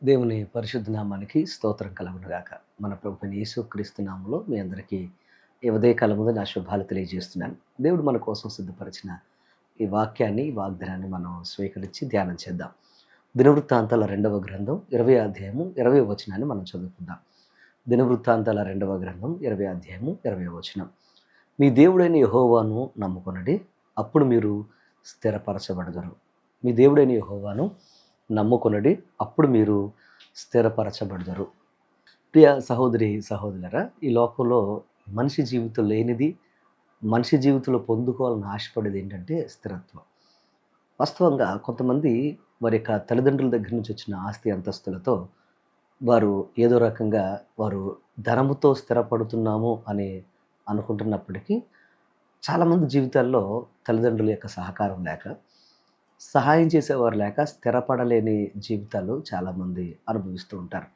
దేవుని పరిశుద్ధ నామానికి స్తోత్రం కలుగునుగాక. మన ప్రభువైన యేసుక్రీస్తు నామములో మీ అందరికీ ఈ ఉదయకాలం ముందు నా శుభాలు తెలియజేస్తున్నాను. దేవుడు మన కోసం సిద్ధపరిచిన ఈ వాక్యాన్ని, ఈ వాగ్దానాన్ని మనం స్వీకరించి ధ్యానం చేద్దాం. దినవృత్తాంతాల 2వ గ్రంథం 20 అధ్యాయము 20 వచనాన్ని మనం చదువుకుందాం. దినవృత్తాంతాల 2వ గ్రంథం 20 అధ్యాయము 20 వచనం. మీ దేవుడైన యెహోవాను నమ్ముకొనుడి, అప్పుడు మీరు స్థిరపరచబడదురు. మీ దేవుడైన యెహోవాను నమ్ముకొనుడి, అప్పుడు మీరు స్థిరపరచబడదురు. ప్రియ సహోదరి సహోదరులారా, ఈ లోకంలో మనిషి జీవితం లేనిది, మనిషి జీవితంలో పొందుకోవాలని ఆశపడేది ఏంటంటే స్థిరత్వం. వాస్తవంగా కొంతమంది వారి యొక్క తల్లిదండ్రుల దగ్గర నుంచి వచ్చిన ఆస్తి అంతస్తులతో వారు ఏదో రకంగా వారు ధనముతో స్థిరపడుతున్నాము అని అనుకుంటున్నప్పటికీ, చాలామంది జీవితాల్లో తల్లిదండ్రుల యొక్క సహకారం లేక, సహాయం చేసేవారు లేక స్థిరపడలేని జీవితాలు చాలామంది అనుభవిస్తూ ఉంటారు.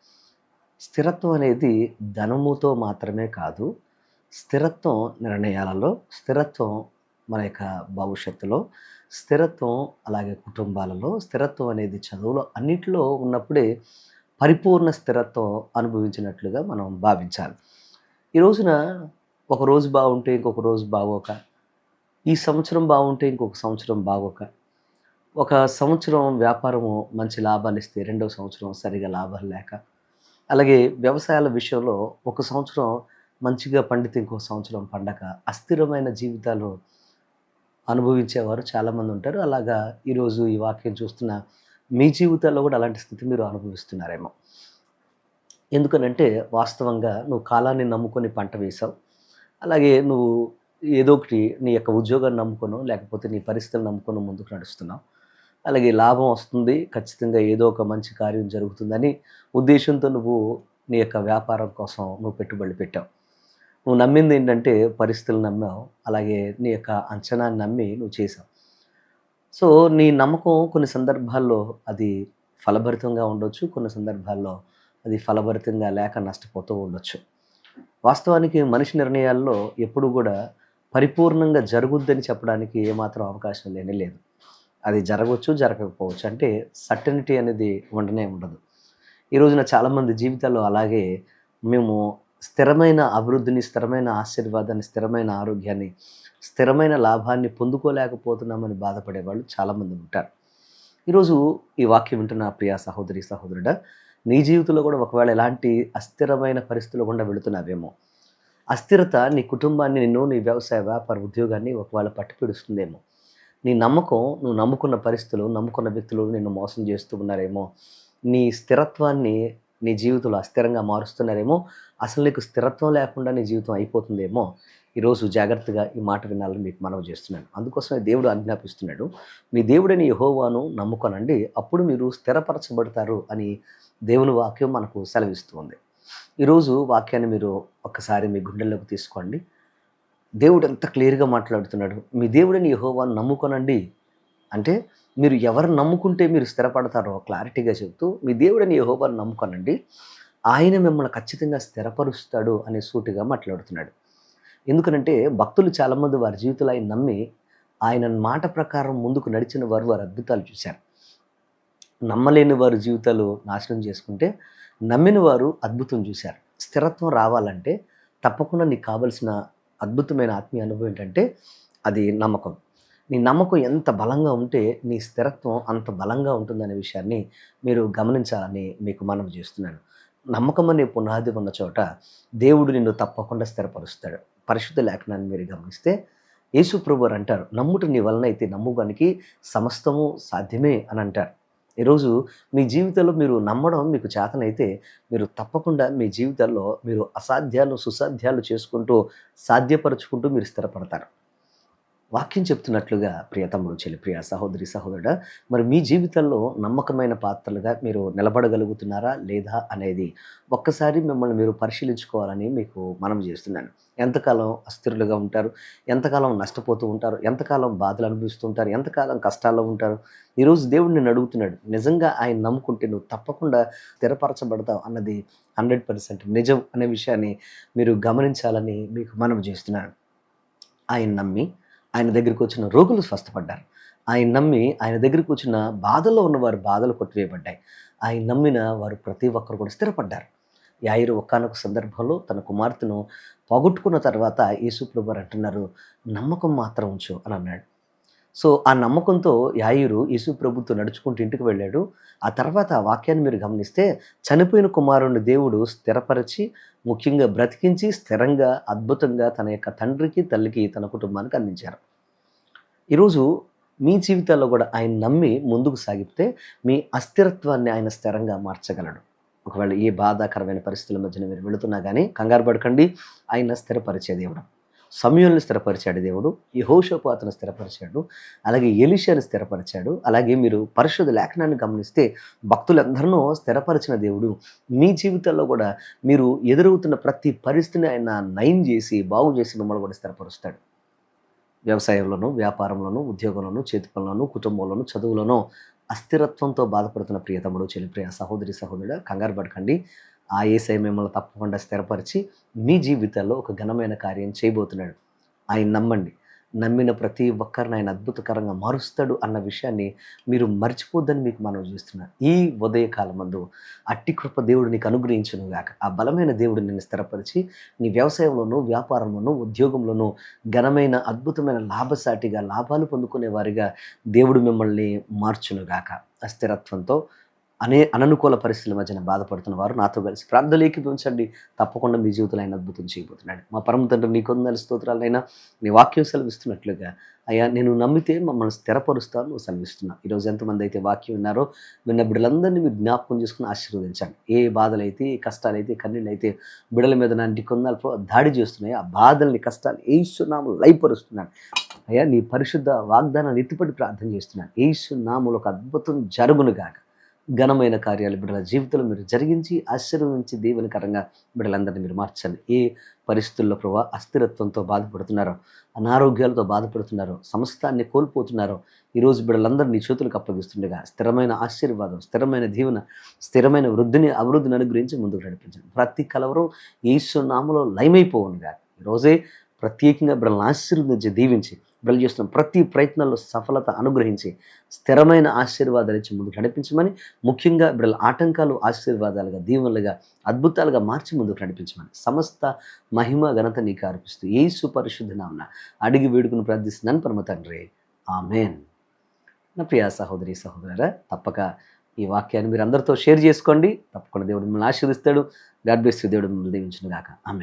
స్థిరత్వం అనేది ధనముతో మాత్రమే కాదు, స్థిరత్వం నిర్ణయాలలో, స్థిరత్వం మన యొక్క భవిష్యత్తులో, స్థిరత్వం అలాగే కుటుంబాలలో, స్థిరత్వం అనేది చదువులో అన్నిటిలో ఉన్నప్పుడే పరిపూర్ణ స్థిరత్వం అనుభవించినట్లుగా మనం భావించాలి. ఈ రోజున ఒక రోజు బాగుంటే ఇంకొక రోజు బాగోక, ఈ సంవత్సరం బాగుంటే ఇంకొక సంవత్సరం బాగోక, ఒక సంవత్సరం వ్యాపారము మంచి లాభాలు ఇస్తే రెండో సంవత్సరం సరిగా లాభాలు లేక, అలాగే వ్యవసాయాల విషయంలో ఒక సంవత్సరం మంచిగా పండితే ఇంకో సంవత్సరం పండక అస్థిరమైన జీవితాలు అనుభవించేవారు చాలామంది ఉంటారు. అలాగా ఈరోజు ఈ వాక్యం చూస్తున్న మీ జీవితాల్లో కూడా అలాంటి స్థితి మీరు అనుభవిస్తున్నారేమో. ఎందుకనంటే వాస్తవంగా నువ్వు కాలాన్ని నమ్ముకొని పంట వేశావు. అలాగే నువ్వు ఏదో ఒకటి నీ యొక్క ఉద్యోగాన్ని నమ్ముకొనో, లేకపోతే నీ పరిస్థితులను నమ్ముకొని ముందుకు నడుస్తున్నావు. అలాగే లాభం వస్తుంది, ఖచ్చితంగా ఏదో ఒక మంచి కార్యం జరుగుతుందని ఉద్దేశంతో నువ్వు నీ యొక్క వ్యాపారం కోసం నువ్వు పెట్టుబడులు పెట్టావు. నువ్వు నమ్మింది ఏంటంటే పరిస్థితులు నమ్మావు, అలాగే నీ యొక్క అంచనాన్ని నమ్మి నువ్వు చేసావు. సో నీ నమ్మకం కొన్ని సందర్భాల్లో అది ఫలభరితంగా ఉండొచ్చు, కొన్ని సందర్భాల్లో అది ఫలభరితంగా లేక నష్టపోతూ ఉండొచ్చు. వాస్తవానికి మనిషి నిర్ణయాల్లో ఎప్పుడు కూడా పరిపూర్ణంగా జరుగుద్దని చెప్పడానికి ఏమాత్రం అవకాశం లేనే లేదు. అది జరగవచ్చు, జరగకపోవచ్చు. అంటే సర్టెనిటీ అనేది ఉండనే ఉండదు. ఈ రోజున చాలామంది జీవితాల్లో అలాగే మేము స్థిరమైన అభివృద్ధిని, స్థిరమైన ఆశీర్వాదాన్ని, స్థిరమైన ఆరోగ్యాన్ని, స్థిరమైన లాభాన్ని పొందుకోలేకపోతున్నామని బాధపడేవాళ్ళు చాలామంది ఉంటారు. ఈరోజు ఈ వాక్యం వింటున్న ప్రియ సహోదరి సహోదరుడా, నీ జీవితంలో కూడా ఒకవేళ ఎలాంటి అస్థిరమైన పరిస్థితులు గుండా వెళుతున్నావేమో. అస్థిరత నీ కుటుంబాన్ని, నిన్ను, నీ వ్యవసాయ వ్యాపార ఉద్యోగాన్ని ఒకవేళ పట్టిపిడుస్తుందేమో. నీ నమ్మకం, నువ్వు నమ్ముకున్న పరిస్థితులు, నమ్ముకున్న వ్యక్తులు నిన్ను మోసం చేస్తూ ఉన్నారేమో. నీ స్థిరత్వాన్ని నీ జీవితంలో అస్థిరంగా మారుస్తున్నారేమో. అసలు నీకు స్థిరత్వం లేకుండా నీ జీవితం అయిపోతుందేమో. ఈరోజు జాగ్రత్తగా ఈ మాట వినాలని మీకు మనవి చేస్తున్నాను. అందుకోసమే దేవుడు ఆజ్ఞాపిస్తున్నాడు, మీ దేవుడైన యెహోవాను నమ్ముకొనండి, అప్పుడు మీరు స్థిరపరచబడతారు అని దేవుని వాక్యం మనకు సెలవిస్తుంది. ఈరోజు వాక్యాన్ని మీరు ఒక్కసారి మీ గుండెల్లోకి తీసుకోండి. దేవుడు ఎంత క్లియర్‌గా మాట్లాడుతున్నాడు. మీ దేవుడైన యెహోవాను నమ్ముకొనండి అంటే, మీరు ఎవరిని నమ్ముకుంటే మీరు స్థిరపడతారో క్లారిటీగా చెప్తూ, మీ దేవుడైన యెహోవాను నమ్ముకొనండి, ఆయన మిమ్మల్ని ఖచ్చితంగా స్థిరపరుస్తాడు అని సూటిగా మాట్లాడుతున్నాడు. ఎందుకనంటే భక్తులు చాలామంది వారి జీవితంలో ఆయన నమ్మి, ఆయన మాట ప్రకారం ముందుకు నడిచిన వారు వారి అద్భుతాలు చూశారు. నమ్మలేని వారి జీవితాలు నాశనం చేసుకుంటే, నమ్మిన వారు అద్భుతం చూశారు. స్థిరత్వం రావాలంటే తప్పకుండా నీకు కావాల్సిన అద్భుతమైన ఆత్మీయ అనుభవం ఏంటంటే అది నమ్మకం. నీ నమ్మకం ఎంత బలంగా ఉంటే నీ స్థిరత్వం అంత బలంగా ఉంటుందనే విషయాన్ని మీరు గమనించాలని మీకు మనవి చేస్తున్నాను. నమ్మకం అనే పునాది ఉన్న చోట దేవుడు నిన్ను తప్పకుండా స్థిరపరుస్తాడు. పరిశుద్ధ లేఖనాన్ని మీరు గమనిస్తే యేసు ప్రభువారు అంటారు, నమ్ముట నీ వలన అయితే నమ్మువానికి సమస్తము సాధ్యమే అని అంటారు. ఈరోజు మీ జీవితంలో మీరు నమ్మడం మీకు చేతనైతే మీరు తప్పకుండా మీ జీవితాల్లో మీరు అసాధ్యాలు సుసాధ్యాలు చేసుకుంటూ సాధ్యపరుచుకుంటూ మీరు స్థిరపడతారు. వాక్యం చెప్తున్నట్లుగా ప్రియ తమ్ముడు, చెల్లి, ప్రియ సహోదరి సహోదరుడా, మరి మీ జీవితంలో నమ్మకమైన పాత్రలుగా మీరు నిలబడగలుగుతున్నారా లేదా అనేది ఒక్కసారి మిమ్మల్ని మీరు పరిశీలించుకోవాలని మీకు మనవి చేస్తున్నాను. ఎంతకాలం అస్థిరులుగా ఉంటారు, ఎంతకాలం నష్టపోతూ ఉంటారు, ఎంతకాలం బాధలు అనుభవిస్తూ ఉంటారు, ఎంతకాలం కష్టాల్లో ఉంటారు. ఈరోజు దేవుడు నిన్ను అడుగుతున్నాడు, నిజంగా ఆయన నమ్ముకుంటే నువ్వు తప్పకుండా స్థిరపరచబడతావు అన్నది 100% నిజం అనే విషయాన్ని మీరు గమనించాలని మీకు మనవి చేస్తున్నాను. ఆయన నమ్మి ఆయన దగ్గరికి వచ్చిన రోగులు స్వస్థపడ్డారు. ఆయన నమ్మి ఆయన దగ్గరికి వచ్చిన బాధల్లో ఉన్నవారి బాధలు కొట్టివేయబడ్డాయి. ఆయన నమ్మిన వారు ప్రతి ఒక్కరు కూడా స్థిరపడ్డారు. యాయిరు ఒకానొక సందర్భంలో తన కుమార్తెను పోగొట్టుకున్న తర్వాత యేసుప్రభువారు అంటున్నారు, "నమ్మకం మాత్రం ఉంచు" అని అన్నాడు. సో, ఆ నమ్మకంతో యాయిరు యేసుప్రభుతో నడుచుకుంటూ ఇంటికి వెళ్ళాడు. ఆ తర్వాత ఆ వాక్యాన్ని మీరు గమనిస్తే చనిపోయిన కుమారుడిని దేవుడు స్థిరపరిచి, ముఖ్యంగా బ్రతికించి, స్థిరంగా, అద్భుతంగా తన యొక్క తండ్రికి, తల్లికి, తన కుటుంబానికి అందించారు. ఈరోజు మీ జీవితాల్లో కూడా ఆయన నమ్మి ముందుకు సాగితే మీ అస్థిరత్వాన్ని ఆయన స్థిరంగా మార్చగలడు. ఒకవేళ ఏ బాధాకరమైన పరిస్థితుల మధ్యన మీరు వెళుతున్నా కానీ కంగారు పడకండి. ఆయన స్థిరపరిచే దేవుడు. సమూయేలుని స్థిరపరిచాడు దేవుడు. యెహోషాపాతును స్థిరపరిచాడు. అలాగే ఎలీషాని స్థిరపరిచాడు. అలాగే మీరు పరిశుద్ధ లేఖనాన్ని గమనిస్తే భక్తులందరినో స్థిరపరిచిన దేవుడు మీ జీవితాల్లో కూడా మీరు ఎదురవుతున్న ప్రతి పరిస్థితిని ఆయన నయం చేసి, బాగు చేసి మిమ్మల్ని కూడా స్థిరపరుస్తాడు. వ్యవసాయంలోనూ, వ్యాపారంలోనూ, ఉద్యోగంలోనూ, చేతి పనులోనూ, కుటుంబంలోనూ, చదువులోనూ అస్థిరత్వంతో బాధపడుతున్న ప్రియ తమ్ముడు, ప్రియ సహోదరి, సహోదరుడా కంగారు పడకండి. ఆ యేసయ్య మిమ్మల్ని తప్పకుండా స్థిరపరిచి మీ జీవితాల్లో ఒక ఘనమైన కార్యం చేయబోతున్నాడు. ఆయన నమ్మండి. నమ్మిన ప్రతి ఒక్కరిని ఆయన అద్భుతకరంగా మారుస్తాడు అన్న విషయాన్ని మీరు మర్చిపోద్దని మీకు మనవి చేస్తున్నాను. ఈ ఉదయకాలమందు అట్టి కృప దేవుడు నీకు అనుగ్రహించును గాక. ఆ బలమైన దేవుడు నిన్ను స్థిరపరిచి నీ వ్యవసాయంలోనూ, వ్యాపారంలోనూ, ఉద్యోగంలోనూ ఘనమైన అద్భుతమైన లాభసాటిగా లాభాలు పొందుకునే వారిగా దేవుడు మిమ్మల్ని మార్చును గాక. అస్థిరత్వంతో అననుకూల పరిస్థితుల మధ్యన బాధపడుతున్న వారు నాతో కలిసి ప్రార్థనలు ఏకీభవించండి. తప్పకుండా మీ జీవితంలో ఆయన అద్భుతం చేయబోతున్నాడు. మా పరమ తండ్రి నీ కొందరు స్తోత్రాలైనా నీ వాక్యం సెలవిస్తున్నట్లుగా అయ్యా నేను నమ్మితే మమ్మల్ని స్థిరపరుస్తాను నువ్వు సెలవిస్తున్నావు. ఈరోజు ఎంతమంది అయితే వాక్యం విన్నారో విన్న బిడ్డలందరినీ మీరు జ్ఞాపకం చేసుకుని ఆశీర్వదించండి. ఏ బాధలైతే, ఏ కష్టాలైతే, కన్నీళ్ళు అయితే బిడ్డల మీద నాటి కొందరు దాడి చేస్తున్నాయి, ఆ బాధల్ని, కష్టాలు యేసు నామములో లయపరుస్తున్నాను. అయ్యా నీ పరిశుద్ధ వాగ్దానాన్ని ఎత్తిపట్టి ప్రార్థన చేస్తున్నాను. యేసు నామములో ఒక అద్భుతం జరుగును గాక. ఘనమైన కార్యాలు బిడ్డల జీవితంలో మీరు జరిగించి ఆశీర్వదించి దీవెనకరంగా బిడ్డలందరినీ మీరు మార్చండి. ఏ పరిస్థితుల్లో ప్రభావ అస్థిరత్వంతో బాధపడుతున్నారో, అనారోగ్యాలతో బాధపడుతున్నారో, సమస్తాన్ని కోల్పోతున్నారో ఈరోజు బిడ్డలందరూ నీ చేతులకు అప్పగిస్తుండగా స్థిరమైన ఆశీర్వాదం, స్థిరమైన దీవెన, స్థిరమైన అభివృద్ధిని అనుగ్రహించి ముందుకు నడిపించండి. ప్రతి కలవరం యేసు నామములో లయమైపోవునుగా. ఈరోజే ప్రత్యేకంగా బిడ్డలను ఆశీర్వదించి దీవించి బిడ్డలు చేస్తున్న ప్రతి ప్రయత్నాల్లో సఫలత అనుగ్రహించి స్థిరమైన ఆశీర్వాదాలు ఇచ్చి ముందుకు నడిపించమని, ముఖ్యంగా బిడ్డల ఆటంకాలు ఆశీర్వాదాలుగా, దీవెనలుగా, అద్భుతాలుగా మార్చి ముందుకు నడిపించమని సమస్త మహిమ ఘనత నీకు అర్పిస్తూ యేసు పరిశుద్ధ నామమున అడిగి వేడుకుని ప్రార్థిస్తున్నాను పరమ తండ్రి. ఆమేన్. నా ప్రియ సహోదరి, సహోదరులారా తప్పక ఈ వాక్యాన్ని మీరు అందరితో షేర్ చేసుకోండి. తప్పకుండా దేవుడు మిమ్మల్ని ఆశీర్వదిస్తాడు. God bless you. దేవుడు మిమ్మల్ని దీవించును గాక. ఆమేన్.